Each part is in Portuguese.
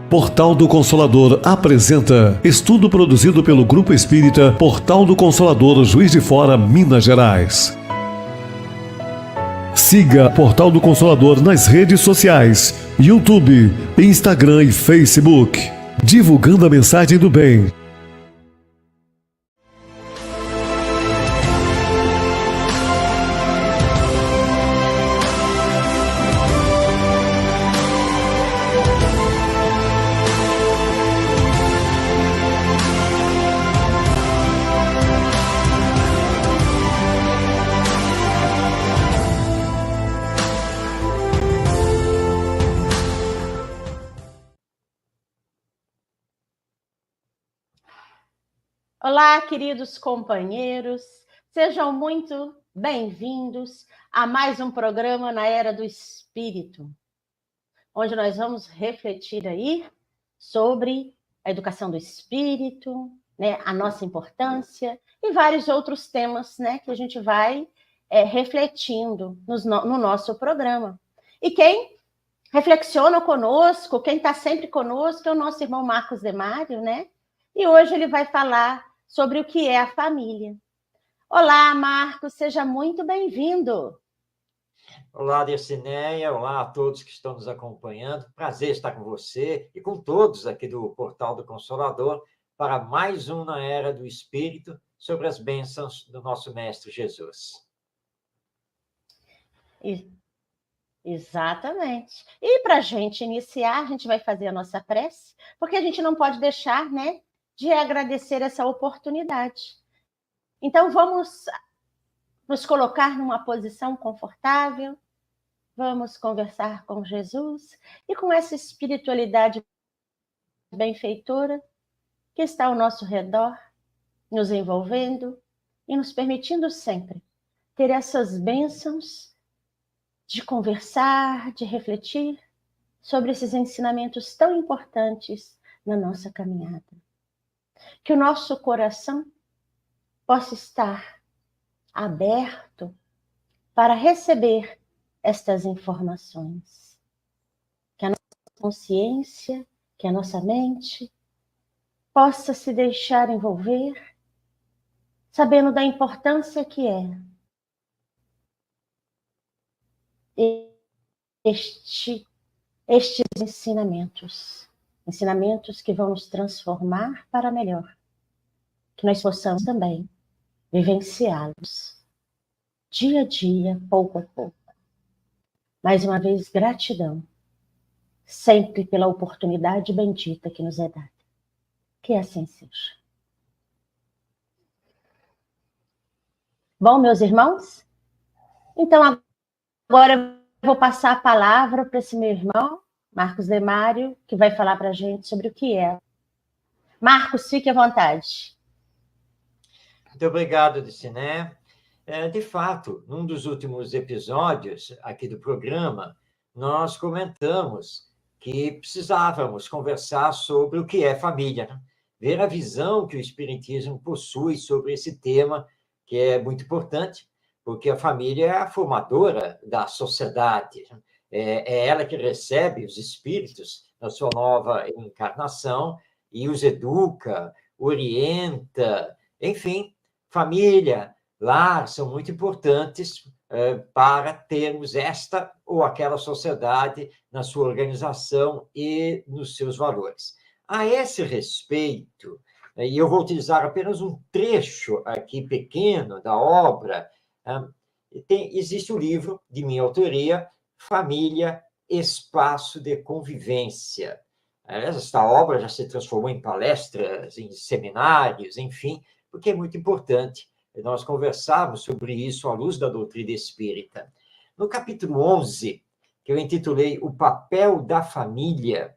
Portal do Consolador apresenta estudo produzido pelo Grupo Espírita Portal do Consolador, Juiz de Fora, Minas Gerais. Siga Portal do Consolador nas redes sociais, YouTube, Instagram e Facebook, divulgando a mensagem do bem. Olá, queridos companheiros, sejam muito bem-vindos a mais um programa na Era do Espírito, onde nós vamos refletir aí sobre a educação do espírito, né, a nossa importância e vários outros temas, né, que a gente vai refletindo no nosso programa. E quem reflexiona conosco, quem está sempre conosco é o nosso irmão Marcos Demário, né? E hoje ele vai falar sobre o que é a família. Olá, Marcos, seja muito bem-vindo. Olá, Dircineia, olá a todos que estão nos acompanhando. Prazer estar com você e com todos aqui do Portal do Consolador para mais um Na Era do Espírito sobre as bênçãos do nosso Mestre Jesus. Exatamente. E para a gente iniciar, a gente vai fazer a nossa prece, porque a gente não pode deixar, né, de agradecer essa oportunidade. Então, vamos nos colocar numa posição confortável, vamos conversar com Jesus e com essa espiritualidade benfeitora que está ao nosso redor, nos envolvendo e nos permitindo sempre ter essas bênçãos de conversar, de refletir sobre esses ensinamentos tão importantes na nossa caminhada. Que o nosso coração possa estar aberto para receber estas informações. Que a nossa consciência, que a nossa mente possa se deixar envolver, sabendo da importância que é estes ensinamentos que vão nos transformar para melhor, que nós possamos também vivenciá-los dia a dia, pouco a pouco. Mais uma vez, gratidão, sempre pela oportunidade bendita que nos é dada. Que assim seja. Bom, meus irmãos, então agora eu vou passar a palavra para esse meu irmão, Marcos Demário, que vai falar para a gente sobre o que é. Marcos, fique à vontade. Muito obrigado, Dircineia. De fato, num dos últimos episódios aqui do programa, nós comentamos que precisávamos conversar sobre o que é família, né? Ver a visão que o Espiritismo possui sobre esse tema, que é muito importante, porque a família é a formadora da sociedade, né? É ela que recebe os espíritos na sua nova encarnação e os educa, orienta, enfim, família, lar são muito importantes para termos esta ou aquela sociedade na sua organização e nos seus valores. A esse respeito, e eu vou utilizar apenas um trecho aqui pequeno da obra, existe um livro de minha autoria, Família, Espaço de Convivência. Esta obra já se transformou em palestras, em seminários, enfim, porque é muito importante nós conversarmos sobre isso à luz da doutrina espírita. No capítulo 11, que eu intitulei O Papel da Família,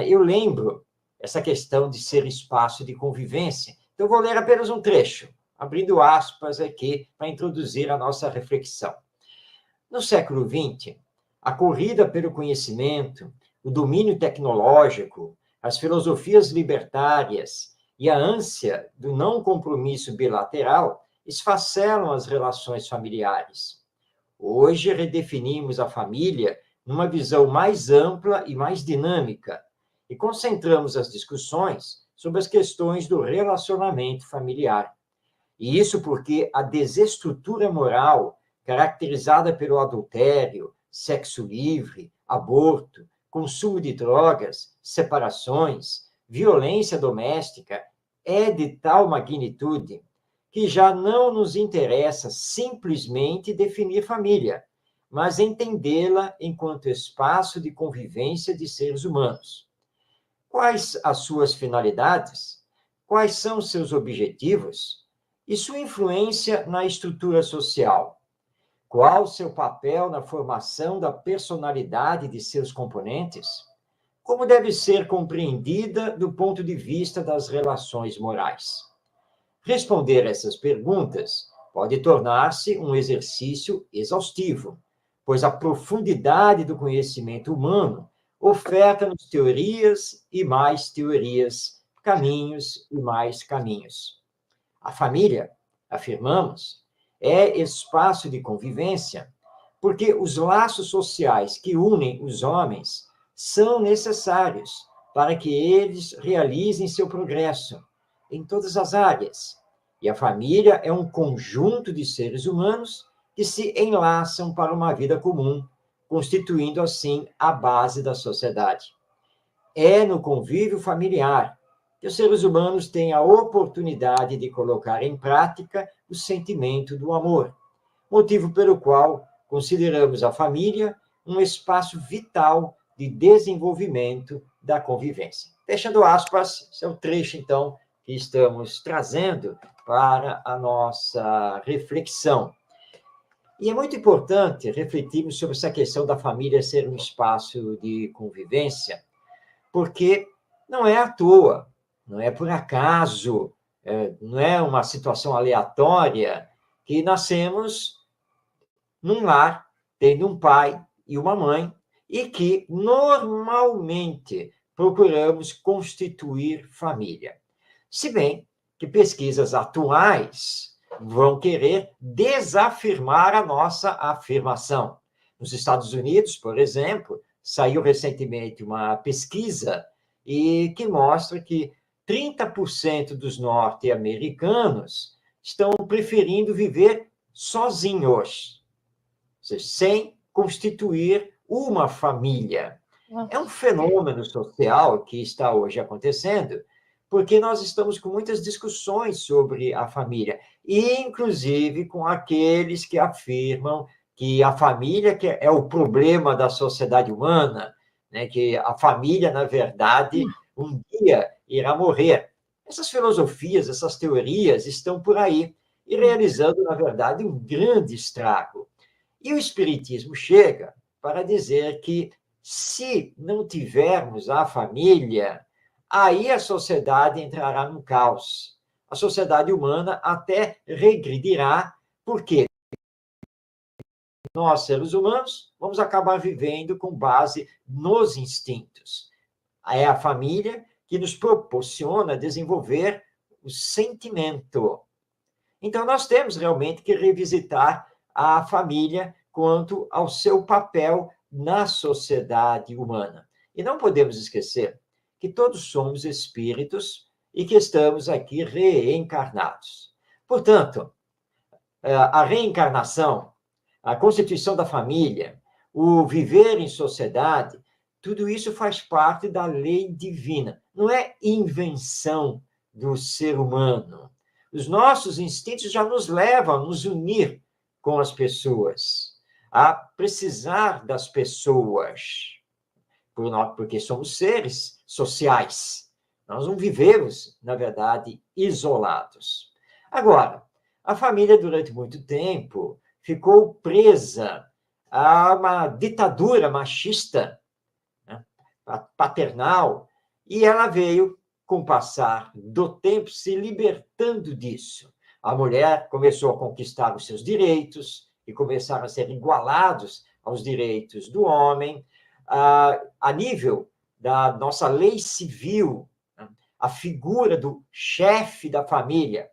eu lembro essa questão de ser espaço de convivência. Então, eu vou ler apenas um trecho, abrindo aspas aqui para introduzir a nossa reflexão. No século XX, a corrida pelo conhecimento, o domínio tecnológico, as filosofias libertárias e a ânsia do não compromisso bilateral esfacelam as relações familiares. Hoje redefinimos a família numa visão mais ampla e mais dinâmica, e concentramos as discussões sobre as questões do relacionamento familiar. E isso porque a desestrutura moral, caracterizada pelo adultério, sexo livre, aborto, consumo de drogas, separações, violência doméstica, é de tal magnitude que já não nos interessa simplesmente definir família, mas entendê-la enquanto espaço de convivência de seres humanos. Quais as suas finalidades? Quais são seus objetivos? E sua influência na estrutura social? Qual seu papel na formação da personalidade de seus componentes? Como deve ser compreendida do ponto de vista das relações morais? Responder essas perguntas pode tornar-se um exercício exaustivo, pois a profundidade do conhecimento humano oferta-nos teorias e mais teorias, caminhos e mais caminhos. A família, afirmamos, é espaço de convivência, porque os laços sociais que unem os homens são necessários para que eles realizem seu progresso em todas as áreas. E a família é um conjunto de seres humanos que se enlaçam para uma vida comum, constituindo, assim, a base da sociedade. É no convívio familiar que os seres humanos têm a oportunidade de colocar em prática o sentimento do amor, motivo pelo qual consideramos a família um espaço vital de desenvolvimento da convivência. Fechando aspas, esse é o trecho, então, que estamos trazendo para a nossa reflexão. E é muito importante refletirmos sobre essa questão da família ser um espaço de convivência, porque não é à toa, não é por acaso, não é uma situação aleatória que nascemos num lar, tendo um pai e uma mãe, e que normalmente procuramos constituir família. Se bem que pesquisas atuais vão querer desafirmar a nossa afirmação. Nos Estados Unidos, por exemplo, saiu recentemente uma pesquisa que mostra que 30% dos norte-americanos estão preferindo viver sozinhos, ou seja, sem constituir uma família. É um fenômeno social que está hoje acontecendo, porque nós estamos com muitas discussões sobre a família, e inclusive com aqueles que afirmam que a família que é o problema da sociedade humana, né? Que a família, na verdade, um dia irá morrer. Essas filosofias, essas teorias estão por aí, e realizando, na verdade, um grande estrago. E o Espiritismo chega para dizer que, se não tivermos a família, aí a sociedade entrará no caos. A sociedade humana até regredirá, porque nós, seres humanos, vamos acabar vivendo com base nos instintos. É a família que nos proporciona desenvolver o sentimento. Então, nós temos realmente que revisitar a família quanto ao seu papel na sociedade humana. E não podemos esquecer que todos somos espíritos e que estamos aqui reencarnados. Portanto, a reencarnação, a constituição da família, o viver em sociedade, tudo isso faz parte da lei divina. Não é invenção do ser humano. Os nossos instintos já nos levam a nos unir com as pessoas, a precisar das pessoas, porque somos seres sociais. Nós não vivemos, na verdade, isolados. Agora, a família, durante muito tempo, ficou presa a uma ditadura machista, né, paternal, e ela veio, com o passar do tempo, se libertando disso. A mulher começou a conquistar os seus direitos e começaram a ser igualados aos direitos do homem. A nível da nossa lei civil, a figura do chefe da família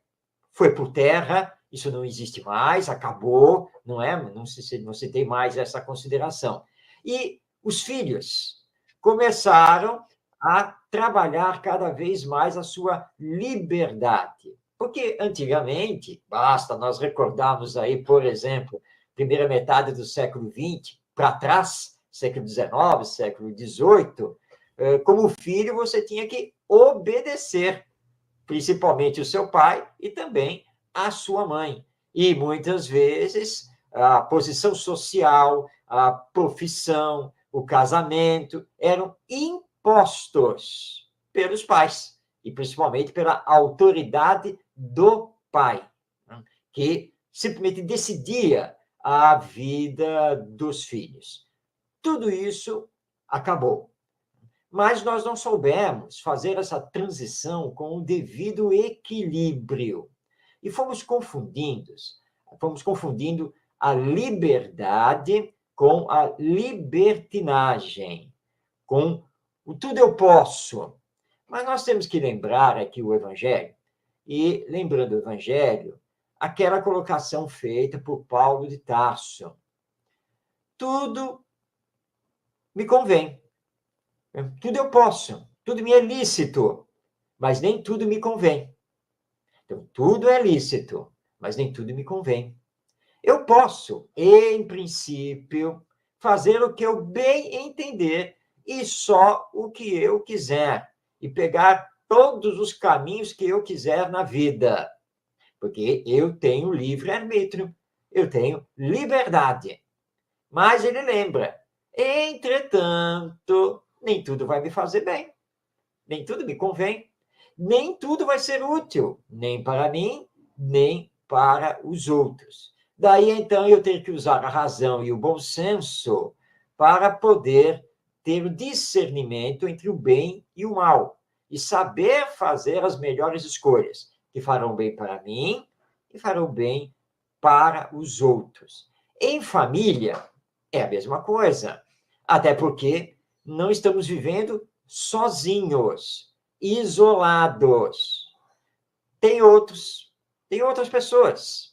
foi por terra isso não existe mais, acabou, não é? Não se tem mais essa consideração. E os filhos começaram a trabalhar cada vez mais a sua liberdade. Porque, antigamente, basta nós recordarmos aí, por exemplo, primeira metade do século XX, para trás, século XIX, século XVIII, como filho, você tinha que obedecer, principalmente o seu pai e também a sua mãe. E, muitas vezes, a posição social, a profissão, o casamento eram impostos pelos pais, e principalmente pela autoridade do pai, que simplesmente decidia a vida dos filhos. Tudo isso acabou. Mas nós não soubemos fazer essa transição com o devido equilíbrio. E fomos confundindo a liberdade com a libertinagem, com o tudo eu posso. Mas nós temos que lembrar aqui o Evangelho, e lembrando o Evangelho, aquela colocação feita por Paulo de Tarso. Tudo me convém. Tudo eu posso, tudo me é lícito, mas nem tudo me convém. Então, tudo é lícito, mas nem tudo me convém. Eu posso, em princípio, fazer o que eu bem entender e só o que eu quiser, e pegar todos os caminhos que eu quiser na vida, porque eu tenho livre-arbítrio, eu tenho liberdade. Mas ele lembra, entretanto, nem tudo vai me fazer bem, nem tudo me convém, nem tudo vai ser útil, nem para mim, nem para os outros. Daí, então, eu tenho que usar a razão e o bom senso para poder ter o discernimento entre o bem e o mal, e saber fazer as melhores escolhas, que farão bem para mim e farão bem para os outros. Em família, é a mesma coisa, até porque não estamos vivendo sozinhos, isolados. Tem outras pessoas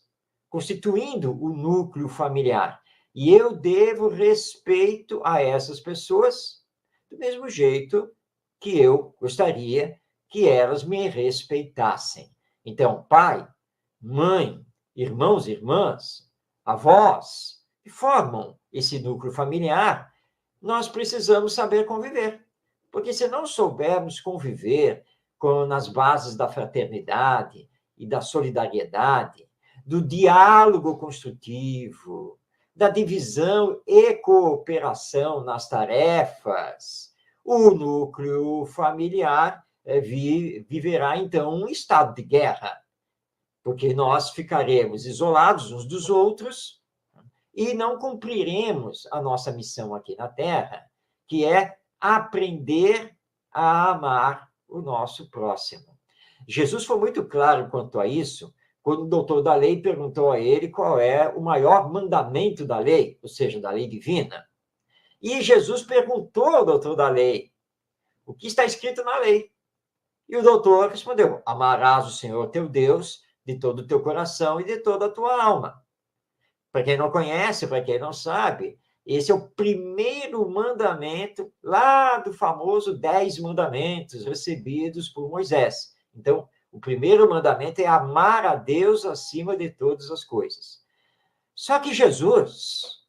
constituindo o núcleo familiar. E eu devo respeito a essas pessoas do mesmo jeito que eu gostaria que elas me respeitassem. Então, pai, mãe, irmãos e irmãs, avós, que formam esse núcleo familiar, nós precisamos saber conviver. Porque se não soubermos conviver nas bases da fraternidade e da solidariedade, do diálogo construtivo, da divisão e cooperação nas tarefas, o núcleo familiar viverá, então, um estado de guerra, porque nós ficaremos isolados uns dos outros e não cumpriremos a nossa missão aqui na Terra, que é aprender a amar o nosso próximo. Jesus foi muito claro quanto a isso, quando o doutor da lei perguntou a ele qual é o maior mandamento da lei, ou seja, da lei divina. E Jesus perguntou ao doutor da lei, o que está escrito na lei? E o doutor respondeu, amarás o Senhor teu Deus de todo o teu coração e de toda a tua alma. Para quem não conhece, para quem não sabe, esse é o primeiro mandamento lá do famoso 10 mandamentos recebidos por Moisés. Então, o primeiro mandamento é amar a Deus acima de todas as coisas. Só que Jesus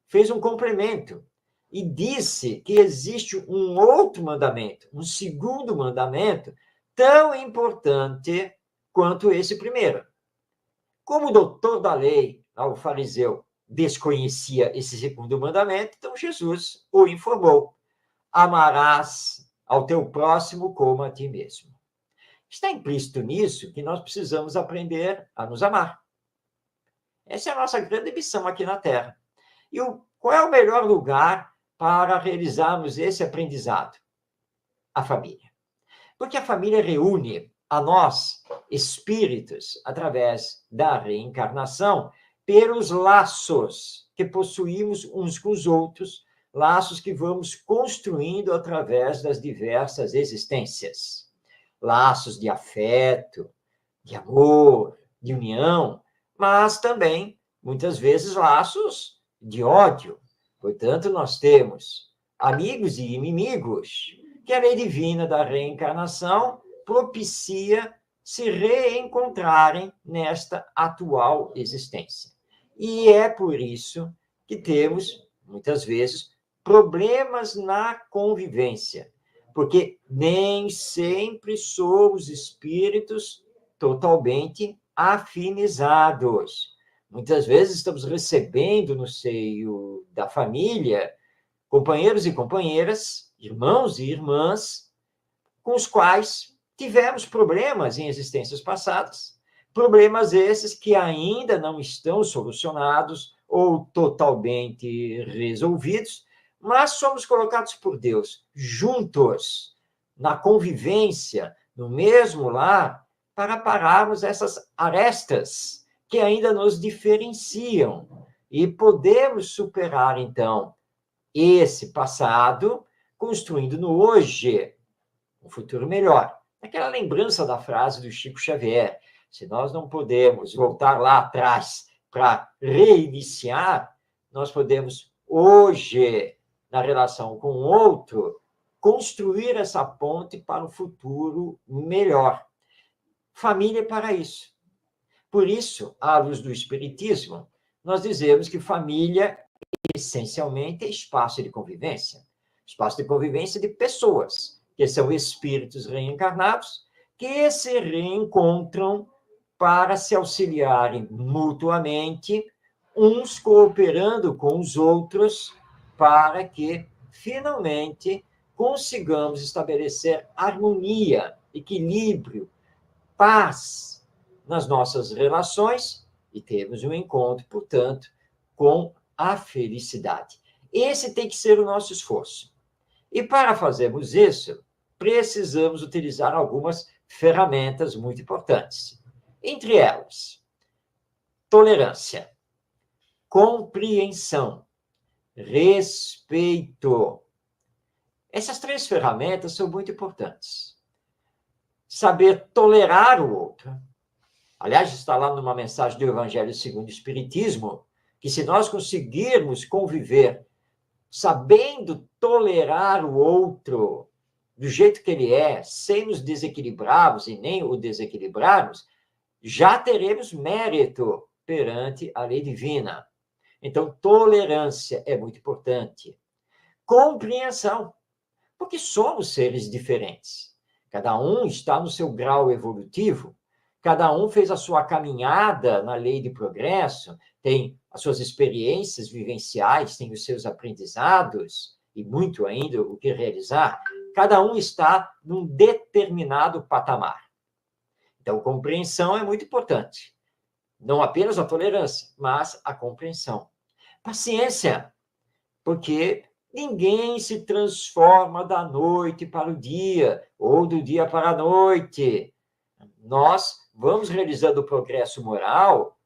fez um complemento e disse que existe um outro mandamento, um segundo mandamento, tão importante quanto esse primeiro. Como o doutor da lei, o fariseu, desconhecia esse segundo mandamento, então Jesus o informou. Amarás ao teu próximo como a ti mesmo. Está implícito nisso que nós precisamos aprender a nos amar. Essa é a nossa grande missão aqui na Terra. E qual é o melhor lugar para realizarmos esse aprendizado? A família. Porque a família reúne a nós, espíritos, através da reencarnação, pelos laços que possuímos uns com os outros, laços que vamos construindo através das diversas existências. Laços de afeto, de amor, de união, mas também, muitas vezes, laços de ódio. Portanto, nós temos amigos e inimigos, que a lei divina da reencarnação propicia se reencontrarem nesta atual existência. E é por isso que temos, muitas vezes, problemas na convivência, porque nem sempre somos espíritos totalmente afinizados. Muitas vezes estamos recebendo no seio da família companheiros e companheiras, irmãos e irmãs, com os quais tivemos problemas em existências passadas, problemas esses que ainda não estão solucionados ou totalmente resolvidos, mas somos colocados por Deus juntos, na convivência, no mesmo lar, para pararmos essas arestas que ainda nos diferenciam e podemos superar, então, esse passado, construindo no hoje um futuro melhor. Aquela lembrança da frase do Chico Xavier: se nós não podemos voltar lá atrás para reiniciar, nós podemos hoje, na relação com o outro, construir essa ponte para um futuro melhor. Família é para isso. Por isso, à luz do Espiritismo, nós dizemos que família, essencialmente, é espaço de convivência. Espaço de convivência de pessoas, que são espíritos reencarnados, que se reencontram para se auxiliarem mutuamente, uns cooperando com os outros, para que, finalmente, consigamos estabelecer harmonia, equilíbrio, paz nas nossas relações e termos um encontro, portanto, com a felicidade. Esse tem que ser o nosso esforço. E para fazermos isso, precisamos utilizar algumas ferramentas muito importantes. Entre elas, tolerância, compreensão, respeito. Essas três ferramentas são muito importantes. Saber tolerar o outro. Aliás, está lá numa mensagem do Evangelho segundo o Espiritismo, que se nós conseguirmos conviver sabendo tolerar o outro do jeito que ele é, sem nos desequilibrarmos e nem o desequilibrarmos, já teremos mérito perante a lei divina. Então, tolerância é muito importante. Compreensão, porque somos seres diferentes. Cada um está no seu grau evolutivo, cada um fez a sua caminhada na lei de progresso, tem as suas experiências vivenciais, tem os seus aprendizados e muito ainda o que realizar. Cada um está num determinado patamar. Então, compreensão é muito importante. Não apenas a tolerância, mas a compreensão. Paciência, porque ninguém se transforma da noite para o dia ou do dia para a noite. Nós vamos realizando o progresso moral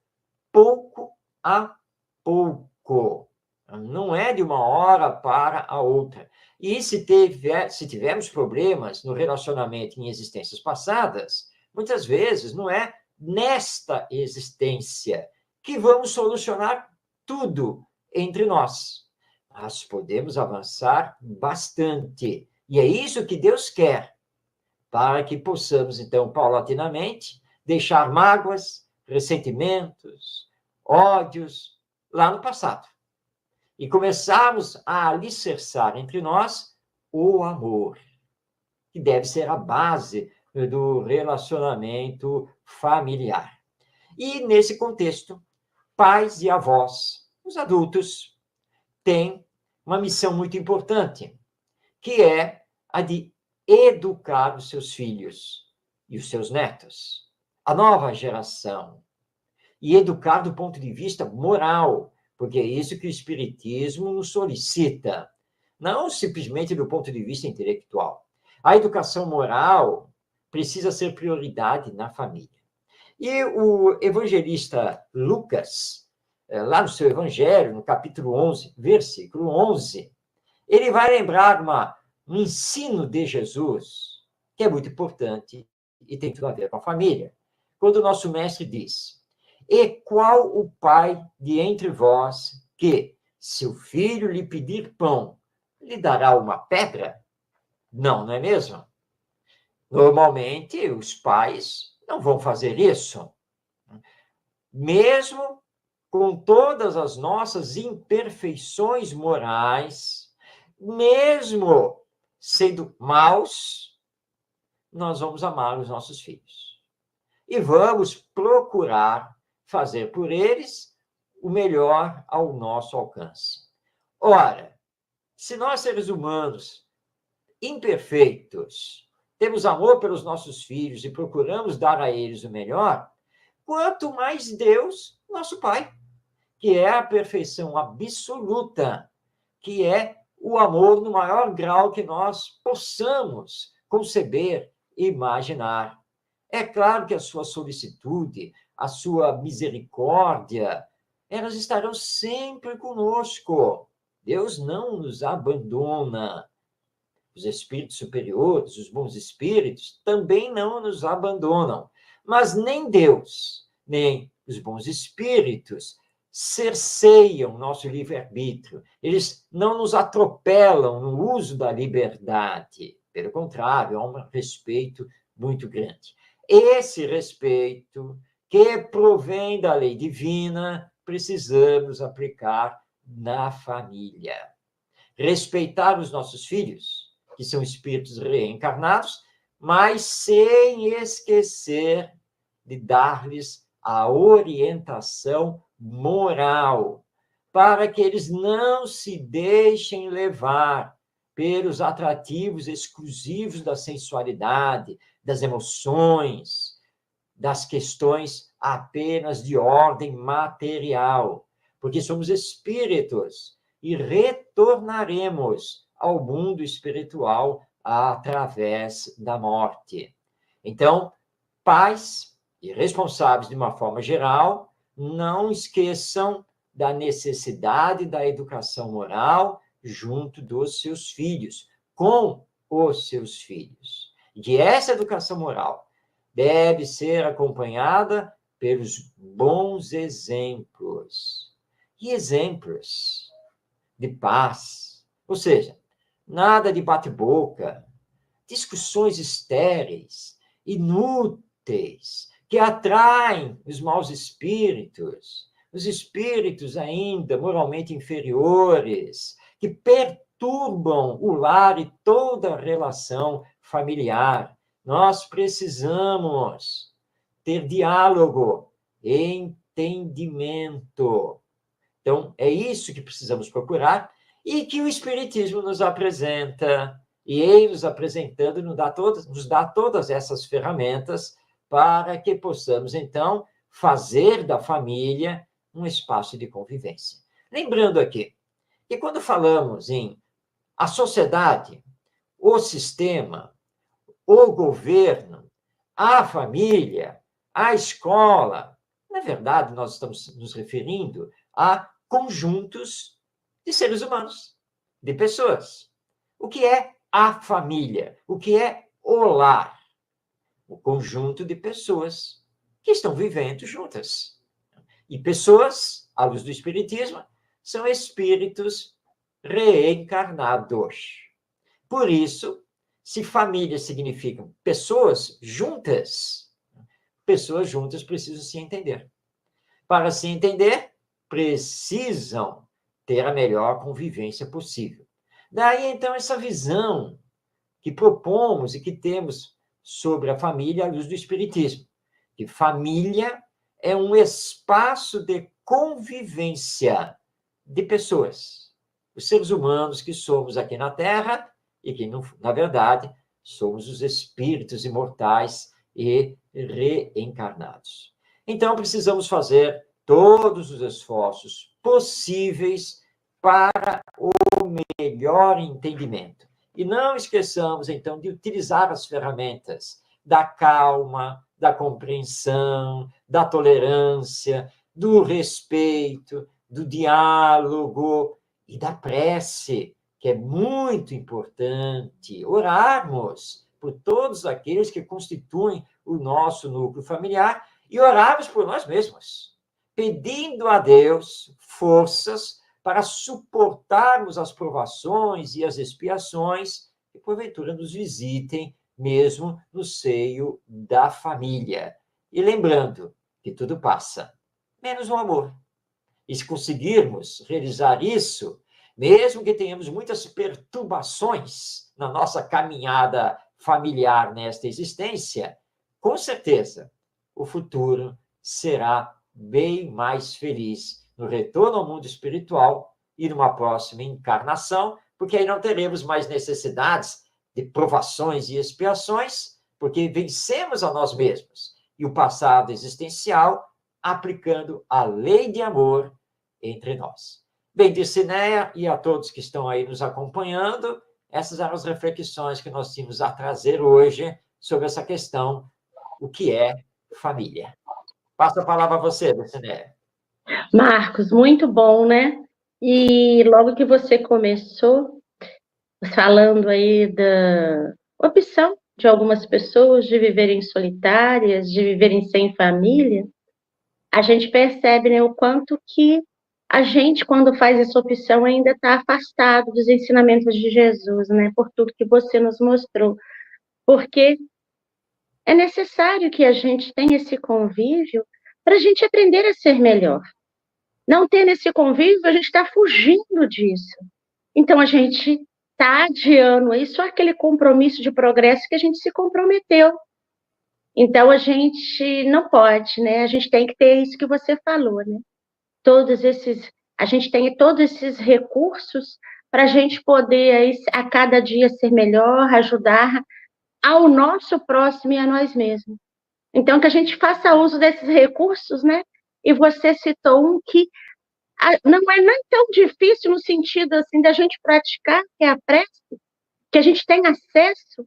pouco a pouco. Não é de uma hora para a outra. E se tivermos problemas no relacionamento em existências passadas, muitas vezes não é nesta existência que vamos solucionar tudo entre nós. Mas podemos avançar bastante. E é isso que Deus quer, para que possamos, então, paulatinamente, deixar mágoas, ressentimentos, ódios lá no passado. E começarmos a alicerçar entre nós o amor, que deve ser a base do relacionamento familiar. E, nesse contexto, pais e avós, os adultos, têm uma missão muito importante, que é a de educar os seus filhos e os seus netos, a nova geração, e educar do ponto de vista moral, porque é isso que o Espiritismo nos solicita, não simplesmente do ponto de vista intelectual. A educação moral precisa ser prioridade na família. E o evangelista Lucas, lá no seu evangelho, no capítulo 11, versículo 11, ele vai lembrar um ensino de Jesus, que é muito importante e tem tudo a ver com a família. Quando o nosso mestre diz: E qual o pai de entre vós que, se o filho lhe pedir pão, lhe dará uma pedra? Não, não é mesmo? Normalmente, os pais não vão fazer isso. Mesmo com todas as nossas imperfeições morais, mesmo sendo maus, nós vamos amar os nossos filhos. E vamos procurar fazer por eles o melhor ao nosso alcance. Ora, se nós, seres humanos imperfeitos, temos amor pelos nossos filhos e procuramos dar a eles o melhor, quanto mais Deus, nosso Pai, que é a perfeição absoluta, que é o amor no maior grau que nós possamos conceber e imaginar. É claro que a sua solicitude, a sua misericórdia, elas estarão sempre conosco. Deus não nos abandona. Os espíritos superiores, os bons espíritos, também não nos abandonam. Mas nem Deus, nem os bons espíritos cerceiam nosso livre-arbítrio. Eles não nos atropelam no uso da liberdade. Pelo contrário, há um respeito muito grande. Esse respeito, que provém da lei divina, precisamos aplicar na família. Respeitar os nossos filhos, que são espíritos reencarnados, mas sem esquecer de dar-lhes a orientação moral, para que eles não se deixem levar pelos atrativos exclusivos da sensualidade, das emoções, das questões apenas de ordem material, porque somos espíritos e retornaremos ao mundo espiritual através da morte. Então, pais e responsáveis de uma forma geral, não esqueçam da necessidade da educação moral junto dos seus filhos, com os seus filhos. E essa educação moral deve ser acompanhada pelos bons exemplos. E exemplos de paz. Ou seja, nada de bate-boca, discussões estéreis, inúteis, que atraem os maus espíritos, os espíritos ainda moralmente inferiores, que perturbam o lar e toda a relação familiar. Nós precisamos ter diálogo, entendimento. Então, é isso que precisamos procurar e que o Espiritismo nos apresenta. E ele nos apresentando nos dá todas essas ferramentas para que possamos, então, fazer da família um espaço de convivência. Lembrando aqui que quando falamos em a sociedade, o sistema, o governo, a família, a escola, na verdade, nós estamos nos referindo a conjuntos de seres humanos, de pessoas. O que é a família? O que é o lar? O conjunto de pessoas que estão vivendo juntas. E pessoas, à luz do Espiritismo, são espíritos reencarnados. Por isso, se família significa pessoas juntas precisam se entender. Para se entender, precisam ter a melhor convivência possível. Daí, então, essa visão que propomos e que temos sobre a família à luz do Espiritismo. Que família é um espaço de convivência de pessoas. Os seres humanos que somos aqui na Terra e que, na verdade, somos os espíritos imortais e reencarnados. Então, precisamos fazer todos os esforços possíveis para o melhor entendimento. E não esqueçamos, então, de utilizar as ferramentas da calma, da compreensão, da tolerância, do respeito, do diálogo e da prece, que é muito importante. Orarmos por todos aqueles que constituem o nosso núcleo familiar e orarmos por nós mesmos. pedindo a Deus forças para suportarmos as provações e as expiações que, porventura, nos visitem, mesmo no seio da família. E lembrando que tudo passa, menos o amor. E se conseguirmos realizar isso, mesmo que tenhamos muitas perturbações na nossa caminhada familiar nesta existência, com certeza o futuro será bem mais feliz no retorno ao mundo espiritual e numa próxima encarnação, porque aí não teremos mais necessidades de provações e expiações, porque vencemos a nós mesmos e o passado existencial aplicando a lei de amor entre nós. Bem, Dircineia e a todos que estão aí nos acompanhando, essas eram as reflexões que nós tínhamos a trazer hoje sobre essa questão, o que é família. Passo a palavra a você, Dircineia. Marcos, muito bom, né? E logo que você começou falando aí da opção de algumas pessoas de viverem solitárias, de viverem sem família, a gente percebe, né, o quanto que a gente, quando faz essa opção, ainda está afastado dos ensinamentos de Jesus, né? Por tudo que você nos mostrou. Porque é necessário que a gente tenha esse convívio para a gente aprender a ser melhor. Não tendo esse convívio, a gente está fugindo disso. Então, a gente está adiando aí só aquele compromisso de progresso que a gente se comprometeu. Então, a gente não pode, né? A gente tem que ter isso que você falou, né? A gente tem todos esses recursos para a gente poder aí, a cada dia ser melhor, ajudar ao nosso próximo e a nós mesmos. Então, que a gente faça uso desses recursos, né? E você citou um que não é nem tão difícil no sentido assim da gente praticar, que é a prece, que a gente tem acesso,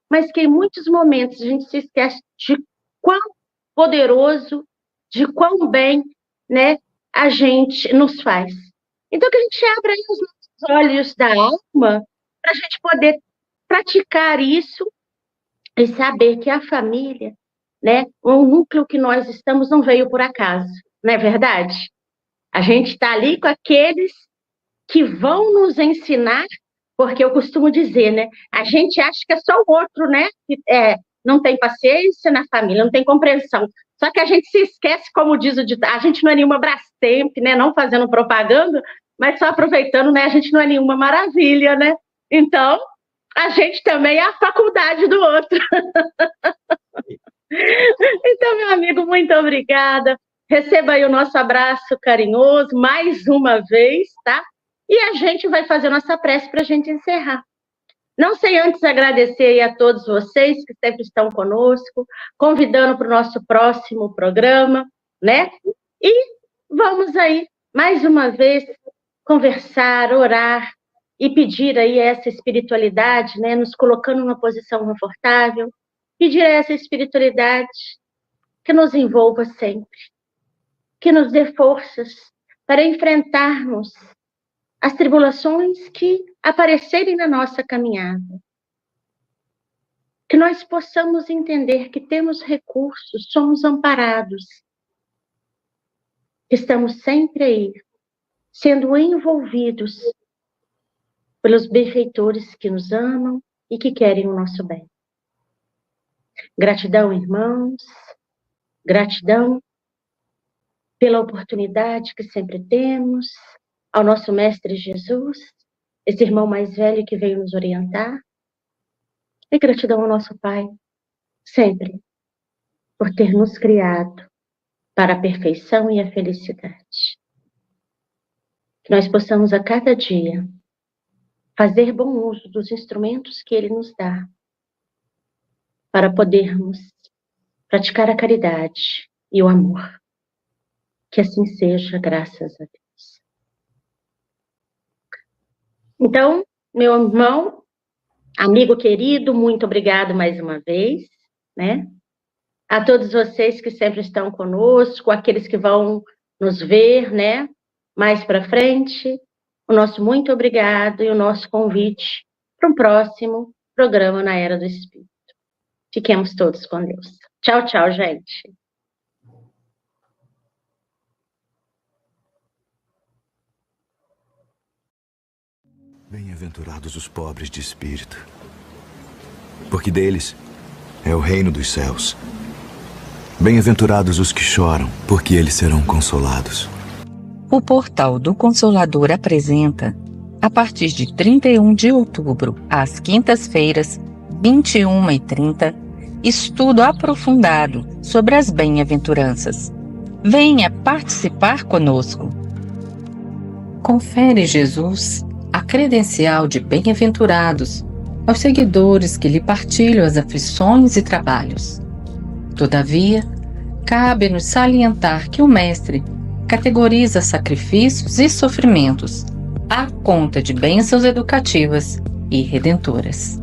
mas que em muitos momentos a gente se esquece de quão poderoso, de quão bem, né, a gente nos faz. Então, que a gente abra aí os nossos olhos da alma para a gente poder praticar isso e saber que a família, né, o núcleo que nós estamos não veio por acaso, não é verdade? A gente está ali com aqueles que vão nos ensinar, porque eu costumo dizer, né? A gente acha que é só o outro, né? Que não tem paciência na família, não tem compreensão. Só que a gente se esquece, como diz o ditado, a gente não é nenhuma Brastemp, né? Não fazendo propaganda, mas só aproveitando, né? A gente não é nenhuma maravilha, né? Então, a gente também é a faculdade do outro. Então, meu amigo, muito obrigada. Receba aí o nosso abraço carinhoso, mais uma vez, tá? E a gente vai fazer nossa prece para a gente encerrar. Não sei antes agradecer aí a todos vocês que sempre estão conosco, convidando para o nosso próximo programa, né? E vamos aí, mais uma vez, conversar, orar e pedir aí essa espiritualidade, né? Nos colocando numa posição confortável, pedir a essa espiritualidade que nos envolva sempre, que nos dê forças para enfrentarmos as tribulações que aparecerem na nossa caminhada. Que nós possamos entender que temos recursos, somos amparados, que estamos sempre aí, sendo envolvidos pelos benfeitores que nos amam e que querem o nosso bem. Gratidão, irmãos, gratidão pela oportunidade que sempre temos, ao nosso Mestre Jesus, esse irmão mais velho que veio nos orientar, e gratidão ao nosso Pai, sempre, por ter nos criado para a perfeição e a felicidade. Que nós possamos a cada dia fazer bom uso dos instrumentos que Ele nos dá, para podermos praticar a caridade e o amor. Que assim seja, graças a Deus. Então, meu irmão, amigo querido, muito obrigado mais uma vez, né? A todos vocês que sempre estão conosco, aqueles que vão nos ver, né? Mais para frente, o nosso muito obrigado e o nosso convite para um próximo programa na Era do Espírito. Fiquemos todos com Deus. Tchau, tchau, gente. Bem-aventurados os pobres de espírito, porque deles é o reino dos céus. Bem-aventurados os que choram, porque eles serão consolados. O Portal do Consolador apresenta, a partir de 31 de outubro, às quintas-feiras, 21h30, estudo aprofundado sobre as bem-aventuranças. Venha participar conosco. Confere Jesus a credencial de bem-aventurados aos seguidores que lhe partilham as aflições e trabalhos. Todavia, cabe-nos salientar que o Mestre categoriza sacrifícios e sofrimentos à conta de bênçãos educativas e redentoras.